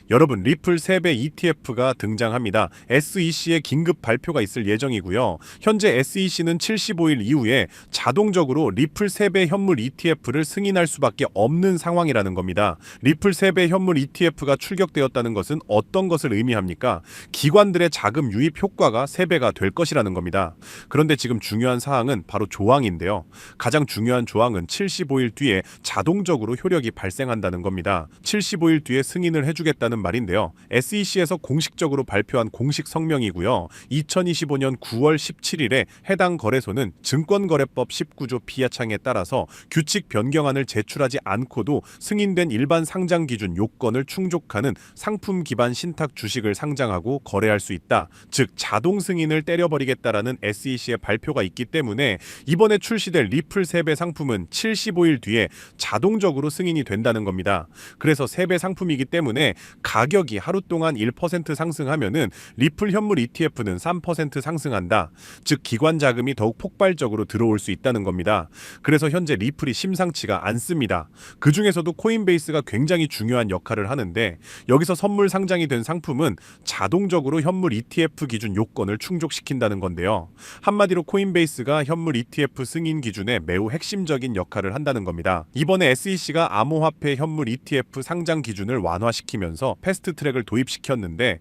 여러분, 리플 3배 ETF가 등장합니다. SEC의 긴급 발표가 있을 예정이고요. 현재 SEC는 75일 이후에 자동적으로 리플 3배 현물 ETF를 승인할 수밖에 없는 상황이라는 겁니다. 리플 3배 현물 ETF가 출격되었다는 것은 어떤 것을 의미합니까? 기관들의 자금 유입 효과가 3배가 될 것이라는 겁니다. 그런데 지금 중요한 사항은 바로 조항인데요. 가장 중요한 조항은 75일 뒤에 자동적으로 효력이 발생한다는 겁니다. 75일 뒤에 승인을 해주겠다는 말인데요. SEC에서 공식적으로 발표한 공식 성명이고요. 2025년 9월 17일에 해당 거래소는 증권거래법 19조 피하창에 따라서 규칙 변경안을 제출하지 않고도 승인된 일반 상장 기준 요건을 충족하는 상품 기반 신탁 주식을 상장하고 거래할 수 있다. 즉 자동 승인을 때려버리겠다라는 SEC의 발표가 있기 때문에 이번에 출시될 리플 3배 상품은 75일 뒤에 자동적으로 승인이 된다는 겁니다. 그래서 3배 상품이기 때문에 가격이 하루 동안 1% 상승하면은 리플 현물 ETF는 3% 상승한다. 즉 기관 자금이 더욱 폭발적으로 들어올 수 있다는 겁니다. 그래서 현재 리플이 심상치가 않습니다. 그 중에서도 코인베이스가 굉장히 중요한 역할을 하는데 여기서 선물 상장이 된 상품은 자동적으로 현물 ETF 기준 요건을 충족시킨다는 건데요. 한마디로 코인베이스가 현물 ETF 승인 기준에 매우 핵심적인 역할을 한다는 겁니다. 이번에 SEC가 암호화폐 현물 ETF 상장 기준을 완화시키면서 패스트트랙을 도입시켰는데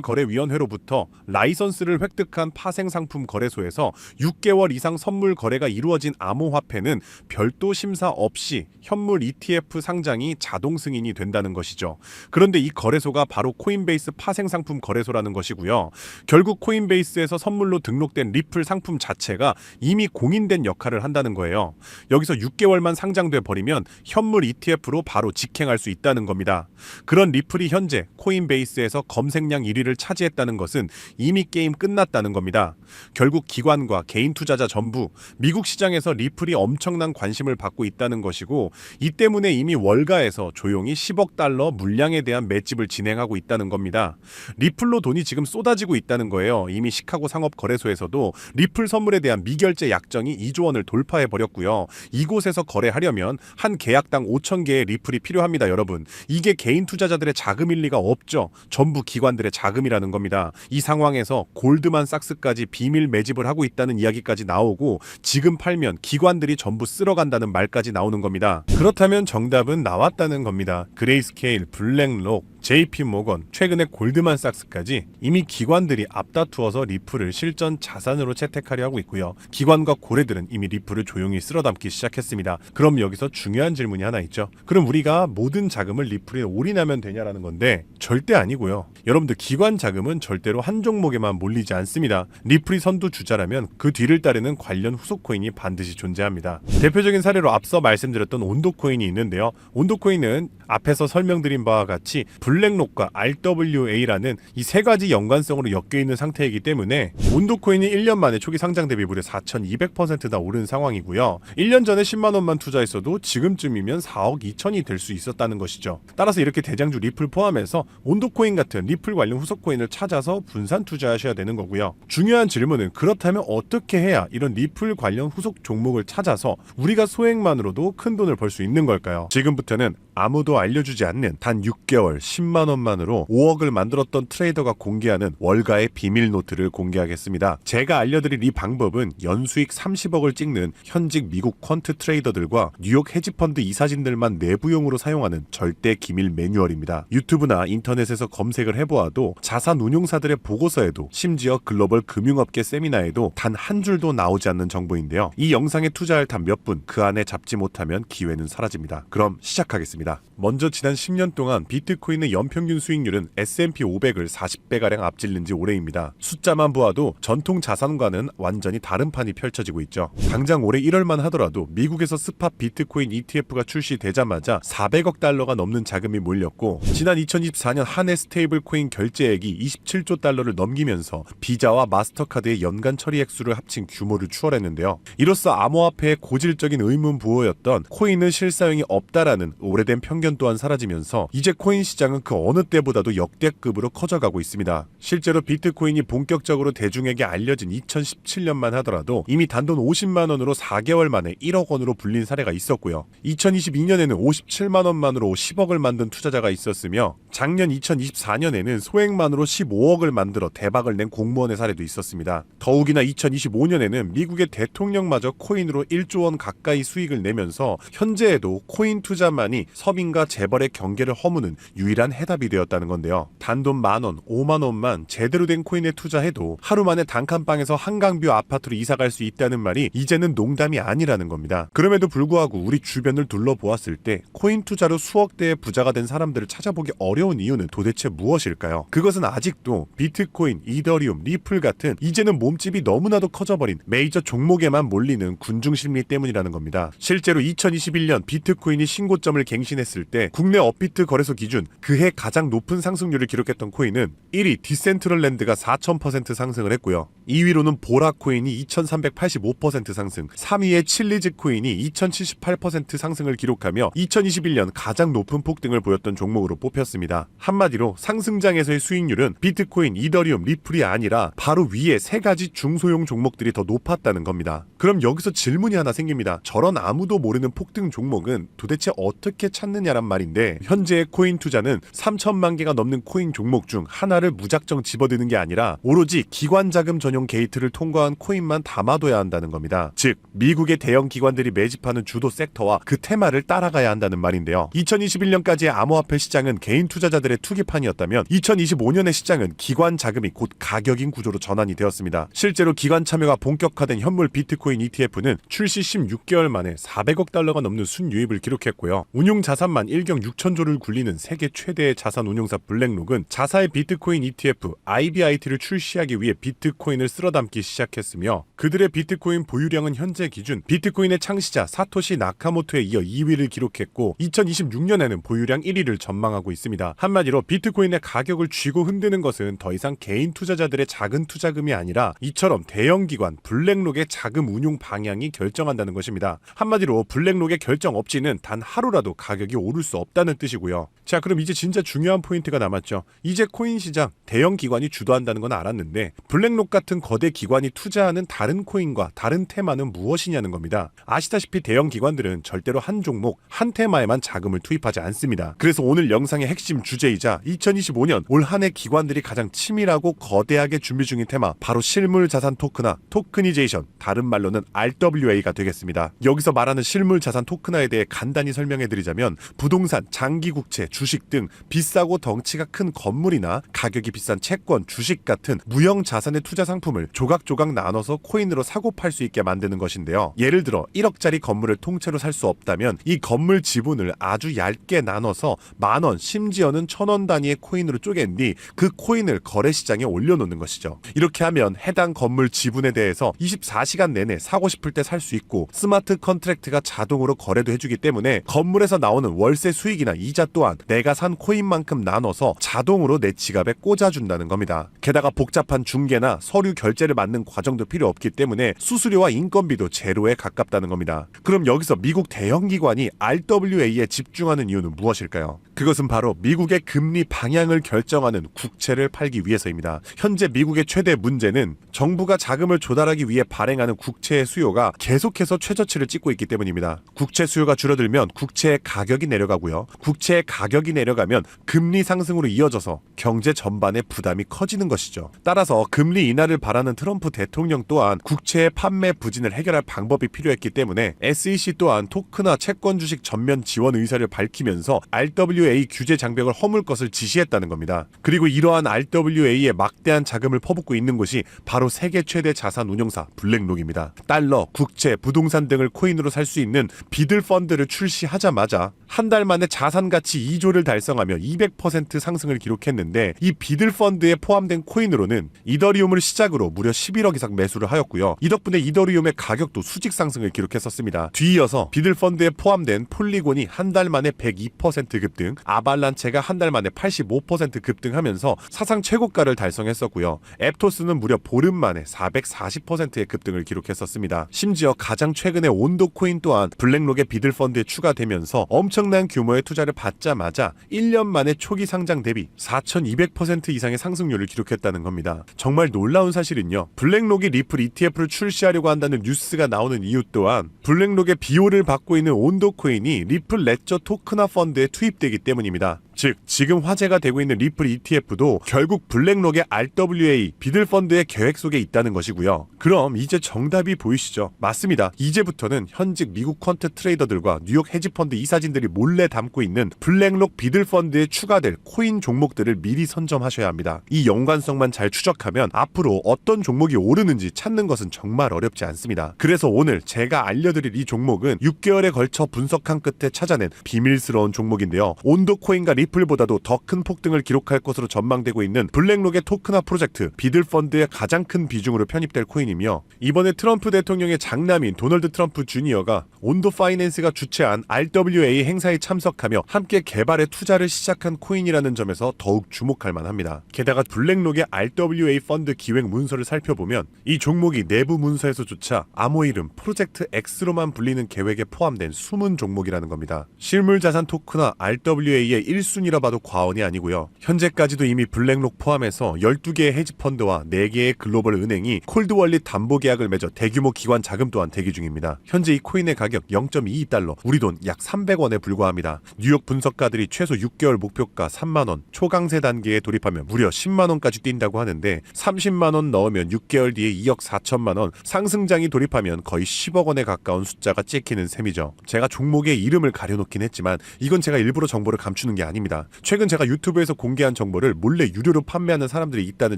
상품선물거래위원회로부터 라이선스를 획득한 파생상품 거래소에서 6개월 이상 선물 거래가 이루어진 암호화폐는 별도 심사 없이 현물 ETF 상장이 자동 승인이 된다는 것이죠. 그런데 이 거래소가 바로 코인베이스 파생상품 거래소라는 것이고요. 결국 코인베이스에서 선물로 등록된 리플 상품 자체가 이미 공인된 역할을 한다는 거예요. 여기서 6개월만 상장돼 버리면 현물 ETF로 바로 직행할 수 있다는 겁니다. 그런 리플이 현재 코인베이스에서 검색량 1위를 차지했다는 것은 이미 게임 끝났다는 겁니다. 결국 기관과 개인 투자자 전부 미국 시장에서 리플이 엄청난 관심을 받고 있다는 것이고 이 때문에 이미 월가에서 조용히 10억 달러 물량에 대한 맷집을 진행하고 있다는 겁니다. 리플로 돈이 지금 쏟아지고 있다는 거예요. 이미 시카고 상업거래소에서도 리플 선물에 대한 미결제 약정이 2조 원을 돌파해 버렸고요. 이곳에서 거래하려면 한 계약당 5천 개의 리플이 필요합니다. 여러분, 이게 개인 투자자들의 자금일 리가 없죠. 전부 기관들의 자금이라는 겁니다. 이 상황에서 골드만삭스까지 비밀 매집을 하고 있다는 이야기까지 나오고 지금 팔면 기관들이 전부 쓸어간다는 말까지 나오는 겁니다. 그렇다면 정답은 나왔다는 겁니다. 그레이스케일, 블랙록, JP모건, 최근에 골드만삭스까지 이미 기관들이 앞다투어서 리플을 실전 자산으로 채택하려 하고 있고요. 기관과 고래들은 이미 리플을 조용히 쓸어담기 시작했습니다. 그럼 여기서 중요한 질문이 하나 있죠. 그럼 우리가 모든 자금을 리플에 올인하면 되냐라는 건데 절대 아니고요. 여러분들 기관 자금은 절대로 한 종목에만 몰리지 않습니다. 리플이 선두주자라면 그 뒤를 따르는 관련 후속 코인이 반드시 존재합니다. 대표적인 사례로 앞서 말씀드렸던 온도코인이 있는데요. 온도코인은 앞에서 설명드린 바와 같이 블랙록과 RWA라는 이 세 가지 연관성으로 엮여있는 상태이기 때문에 온도코인이 1년 만에 초기 상장 대비 무려 4,200%나 오른 상황이고요. 1년 전에 10만원만 투자했어도 지금쯤이면 4억 2천이 될 수 있었다는 것이죠. 따라서 이렇게 대장주 리플 포함해서 온도코인 같은 리플 관련 후속코인을 찾아서 분산 투자하셔야 되는 거고요. 중요한 질문은 그렇다면 어떻게 해야 이런 리플 관련 후속 종목을 찾아서 우리가 소액만으로도 큰 돈을 벌 수 있는 걸까요? 지금부터는 아무도 알려주지 않는 단 6개월 10만원만으로 5억을 만들었던 트레이더가 공개하는 월가의 비밀 노트를 공개하겠습니다. 제가 알려드릴 이 방법은 연수익 30억을 찍는 현직 미국 퀀트 트레이더들과 뉴욕 헤지펀드 이사진들만 내부용으로 사용하는 절대 기밀 매뉴얼입니다. 유튜브나 인터넷에서 검색을 해보아도 자산 운용사들의 보고서에도 심지어 글로벌 금융업계 세미나에도 단 한 줄도 나오지 않는 정보인데요. 이 영상에 투자할 단 몇 분 그 안에 잡지 못하면 기회는 사라집니다. 그럼 시작하겠습니다. 먼저 지난 10년 동안 비트코인의 연평균 수익률은 S&P 500을 40배가량 앞질른 지 오래입니다. 숫자만 보아도 전통 자산과는 완전히 다른 판이 펼쳐지고 있죠. 당장 올해 1월만 하더라도 미국에서 스팟 비트코인 ETF가 출시되자마자 400억 달러가 넘는 자금이 몰렸고 지난 2024년 한 해 스테이블 코인 결제액이 27조 달러를 넘기면서 비자와 마스터카드의 연간 처리 액수를 합친 규모를 추월했는데요. 이로써 암호화폐의 고질적인 의문 부호였던 코인은 실사용이 없다라는 오래된 오래된 편견 또한 사라지면서 이제 코인 시장은 그 어느 때보다도 역대급으로 커져가고 있습니다. 실제로 비트코인이 본격적으로 대중에게 알려진 2017년만 하더라도 이미 단돈 50만 원으로 4개월 만에 1억 원으로 불린 사례가 있었고요. 2022년에는 57만 원만으로 10억을 만든 투자자가 있었으며 작년 2024년에는 소액만으로 15억을 만들어 대박을 낸 공무원의 사례도 있었습니다. 더욱이나 2025년에는 미국의 대통령마저 코인으로 1조 원 가까이 수익을 내면서 현재에도 코인 투자만이 서민과 재벌의 경계를 허무는 유일한 해답이 되었다는 건데요. 단돈 만원, 5만 원만 제대로 된 코인에 투자해도 하루 만에 단칸방에서 한강뷰 아파트로 이사갈 수 있다는 말이 이제는 농담이 아니라는 겁니다. 그럼에도 불구하고 우리 주변을 둘러보았을 때 코인 투자로 수억 대의 부자가 된 사람들을 찾아보기 어려운 이유는 도대체 무엇일까요? 그것은 아직도 비트코인, 이더리움, 리플 같은 이제는 몸집이 너무나도 커져버린 메이저 종목에만 몰리는 군중심리 때문이라는 겁니다. 실제로 2021년 비트코인이 신고점을 갱신했을 때 국내 업비트 거래소 기준 그해 가장 높은 상승률을 기록했던 코인은 1위 디센트럴랜드가 4000% 상승을 했고요. 2위로는 보라코인이 2385% 상승, 3위의 칠리즈 코인이 2078% 상승을 기록하며 2021년 가장 높은 폭등을 보였던 종목으로 뽑혔습니다. 한마디로 상승장에서의 수익률은 비트코인, 이더리움, 리플이 아니라 바로 위에 세 가지 중소형 종목들이 더 높았다는 겁니다. 그럼 여기서 질문이 하나 생깁니다. 저런 아무도 모르는 폭등 종목은 도대체 어떻게 찾느냐란 말인데 현재의 코인 투자는 3천만 개가 넘는 코인 종목 중 하나를 무작정 집어드는 게 아니라 오로지 기관 자금 전용 게이트를 통과한 코인만 담아둬야 한다는 겁니다. 즉 미국의 대형 기관들이 매집하는 주도 섹터와 그 테마를 따라가야 한다는 말인데요. 2021년까지의 암호화폐 시장은 개인 투자자들의 투기판이었다면 2025년의 시장은 기관 자금이 곧 가격인 구조로 전환이 되었습니다. 실제로 기관 참여가 본격화된 현물 비트코인 ETF는 출시 16개월 만에 400억 달러가 넘는 순유입을 기록했고요. 운용 자산만 1경 6천조를 굴리는 세계 최대의 자산 운용사 블랙록은 자사의 비트코인 ETF IBIT를 출시하기 위해 비트코인을 쓸어담기 시작했으며 그들의 비트코인 보유량은 현재 기준 비트코인의 창시자 사토시 나카모토에 이어 2위를 기록했고 2026년에는 보유량 1위를 전망하고 있습니다. 한마디로 비트코인의 가격을 쥐고 흔드는 것은 더 이상 개인 투자자들의 작은 투자금이 아니라 이처럼 대형 기관 블랙록의 자금 운용 방향이 결정한다는 것입니다. 한마디로 블랙록의 결정 없이는 단 하루라도 가격이 오를 수 없다는 뜻이고요. 자, 그럼 이제 진짜 중요한 포인트가 남았죠. 이제 코인 시장 대형 기관이 주도한다는 건 알았는데 블랙록 같은 거대 기관이 투자하는 다른 코인과 다른 테마는 무엇이냐는 겁니다. 아시다시피 대형 기관들은 절대로 한 종목, 한 테마에만 자금을 투입하지 않습니다. 그래서 오늘 영상의 핵심 주제이자 2025년 올 한 해 기관들이 가장 치밀하고 거대하게 준비 중인 테마 바로 실물 자산 토큰화, 토크니제이션, 다른 말로는 RWA가 되겠습니다. 여기서 말하는 실물 자산 토큰화에 대해 간단히 설명해드리자면 부동산, 장기국채, 주식 등 비싸고 덩치가 큰 건물이나 가격이 비싼 채권, 주식 같은 무형 자산의 투자 상품을 조각조각 나눠서 코인으로 사고 팔 수 있게 만드는 것인데요. 예를 들어 1억짜리 건물을 통째로 살 수 없다면 이 건물 지분을 아주 얇게 나눠서 만원, 심지어는 1000원 단위의 코인으로 쪼갠 뒤 그 코인을 거래시장에 올려놓는 것이죠. 이렇게 하면 해당 건물 지분에 대해서 24시간 내내 사고 싶을 때 살 수 있고 스마트 컨트랙트가 자동으로 거래도 해주기 때문에 건물에서 나오는 월세 수익이나 이자 또한 내가 산 코인만큼 나눠서 자동으로 내 지갑에 꽂아준다는 겁니다. 게다가 복잡한 중개나 서류 결제를 맡는 과정도 필요 없기 때문에 수수료와 인건비도 제로에 가깝다는 겁니다. 그럼 여기서 미국 대형 기관이 RWA에 집중하는 이유는 무엇일까요? 그것은 바로 미국의 금리 방향을 결정하는 국채를 팔기 위해서입니다. 현재 미국의 최대 문제는 정부가 자금을 조달하기 위해 발행하는 국채의 수요가 계속해서 최저치를 찍고 있기 때문입니다. 국채 수요가 줄어들면 국채의 가격이 내려가고요. 국채의 가격이 내려가면 금리 상승으로 이어져서 경제 전반의 부담이 커지는 것이죠. 따라서 금리 인하를 바라는 트럼프 대통령 또한 국채의 판매 부진을 해결할 방법이 필요했기 때문에 SEC 또한 토크나 채권 주식 전면 지원 의사를 밝히면서 RWA 규제 장벽을 허물 것을 지시했다는 겁니다. 그리고 이러한 RWA에 막대한 자금을 퍼붓고 있는 곳이 바로 세계 최대 자산 운용사 블랙록입니다. 달러, 국채, 부동산 등을 코인으로 살 수 있는 비들 펀드를 출시하자마자 한 달 만에 자산 가치 2조를 달성하며 200% 상승을 기록했는데 이 비들 펀드에 포함된 코인으로는 이더리움을 시작으로 무려 11억 이상 매수를 하였고요. 이 덕분에 이더리움의 가격도 수직 상승을 기록했었습니다. 뒤이어서 비들 펀드에 포함된 폴리곤이 한 달 만에 102% 급등, 아발란체가 한 달 만에 85% 급등하면서 사상 최고가를 달성했었고요. 앱토스는 무려 보름 만에 440%의 급등을 기록했었습니다. 심지어 가장 최근에 온도 코인 또한 블랙록의 비들 펀드에 추가되면서 엄청난 규모의 투자를 받자마자 1년 만에 초기 상장 대비 4200% 이상의 상승률을 기록했다는 겁니다. 정말 놀라운 사실은요. 블랙록이 리플 ETF를 출시하려고 한다는 뉴스가 나오는 이유 또한 블랙록의 비호를 받고 있는 온도코인이 리플 레저 토크나 펀드에 투입되기 때문입니다. 즉 지금 화제가 되고 있는 리플 ETF도 결국 블랙록의 RWA 비들펀드의 계획 속에 있다는 것이고요. 그럼 이제 정답이 보이시죠? 맞습니다. 이제부터는 현직 미국 퀀트 트레이더들과 뉴욕 헤지펀드 이사진들이 몰래 담고 있는 블랙록 비들펀드에 추가될 코인 종목들을 미리 선점하셔야 합니다. 이 연관성만 잘 추적하면 앞으로 어떤 종목이 오르는지 찾는 것은 정말 어렵지 않습니다. 그래서 오늘 제가 알려드릴 이 종목은 6개월에 걸쳐 분석한 끝에 찾아낸 비밀스러운 종목인데요. 온도코인과 리플보다도 더 큰 폭등을 기록할 것으로 전망되고 있는 블랙록의 토크나 프로젝트 비들펀드의 가장 큰 비중으로 편입될 코인이며 이번에 트럼프 대통령의 장남인 도널드 트럼프 주니어가 온도 파이낸스가 주최한 RWA 행사에 참석하며 함께 개발에 투자를 시작한 코인이라는 점에서 더욱 주목할 만합니다. 게다가 블랙록의 RWA 펀드 기획 문서를 살펴보면 이 종목이 내부 문서에서조차 암호 이름 프로젝트 X로만 불리는 계획에 포함된 숨은 종목이라는 겁니다. 실물자산 토크나 RWA의 1순위라 봐도 과언이 아니고요. 현재까지도 이미 블랙록 포함해서 12개의 헤지펀드와 4개의 글로벌 은행이 콜드월릿 담보 계약을 맺어 대규모 기관 자금 또한 대기 중입니다. 현재 이 코인의 가격 0.22달러, 우리 돈 약 300원에 불과합니다. 뉴욕 분석가들이 최소 6개월 목표가 3만원, 초강세 단계에 돌입하면 무려 10만원까지 뛴다고 하는데 30만원 넣으면 6개월 뒤에 2억 4천만원, 상승장이 돌입하면 거의 10억 원에 가까운 숫자가 찍히는 셈이죠. 제가 종목의 이름을 가려놓긴 했지만 이건 제가 일부러 정보를 감추는 게 아닙니다. 최근 제가 유튜브에서 공개한 정보를 몰래 유료로 판매하는 사람들이 있다는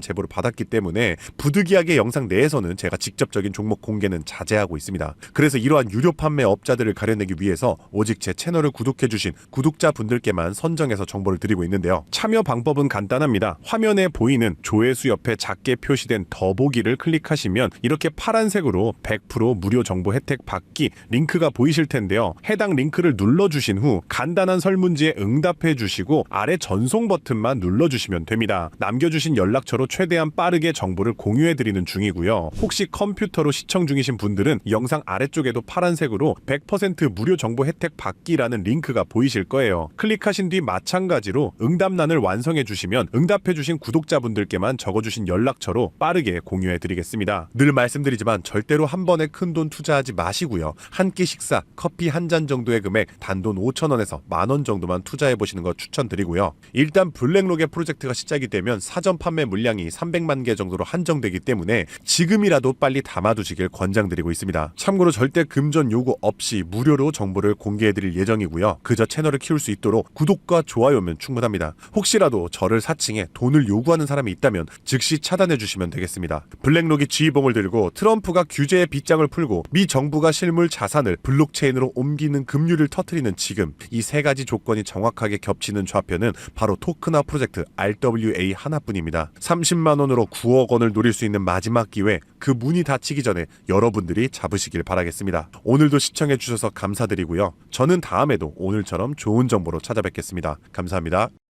제보를 받았기 때문에 부득이하게 영상 내에서는 제가 직접적인 종목 공개는 자제하고 있습니다. 그래서 이러한 유료 판매 업자들을 가려내기 위해서 오직 제 채널을 구독해주신 구독자분들께만 선정해서 정보를 드리고 있는데요. 참여 방법은 간단합니다. 화면에 보이는 조회수 옆에 작게 표시된 더보기를 클릭하시면 이렇게 파란색으로 100% 무료 정보 혜택 받기 링크가 보이실 텐데요. 해당 링크를 눌러주신 후 간단한 설문지에 응답해 주시고 아래 전송 버튼만 눌러주시면 됩니다. 남겨주신 연락처로 최대한 빠르게 정보를 공유해드리는 중이고요. 혹시 컴퓨터로 시청 중이신 분들은 영상 아래쪽에도 파란색으로 100% 무료 정보 혜택 받기라는 링크가 보이실 거예요. 클릭하신 뒤 마찬가지로 응답란을 완성해 주시면 응답해 주신 구독자분들께만 적어주신 연락처로 빠르게 공유해 드리겠습니다. 늘 말씀드리지만 절대로 한 번에 큰돈 투자하지 마시고요. 한 끼 식사, 커피 한 잔 정도의 금액 단돈 5,000원에서 만원 정도만 투자해 보시는 거 추천드리고요. 일단 블랙록의 프로젝트가 시작이 되면 사전 판매 물량이 300만 개 정도로 한정되기 때문에 지금이라도 빨리 담아두시길 권장드리고 있습니다. 참고로 절대 금전 요구 없이 무료로 정보를 공개해드릴 예정이고요. 그저 채널을 키울 수 있도록 구독과 좋아요면 충분합니다. 혹시라도 저를 사칭해 돈을 요구하는 사람이 있다면 즉시 차단해주시면 되겠습니다. 블랙록이 지휘봉을 들고 트럼프가 규제의 빗장을 풀고 미 정부가 실물 자산을 블록체인으로 옮기는 급류를 터뜨리는 지금 이 세 가지 조건이 정확하게 겹치는 좌표는 바로 토크나 프로젝트 RWA 하나뿐입니다. 30만원으로 9억 원을 노릴 수 있는 마지막 기회, 그 문이 닫히기 전에 여러분들이 잡으시길 바라겠습니다. 오늘도 시청해주셔서 감사드리고요. 저는 다음에도 오늘처럼 좋은 정보로 찾아뵙겠습니다. 감사합니다.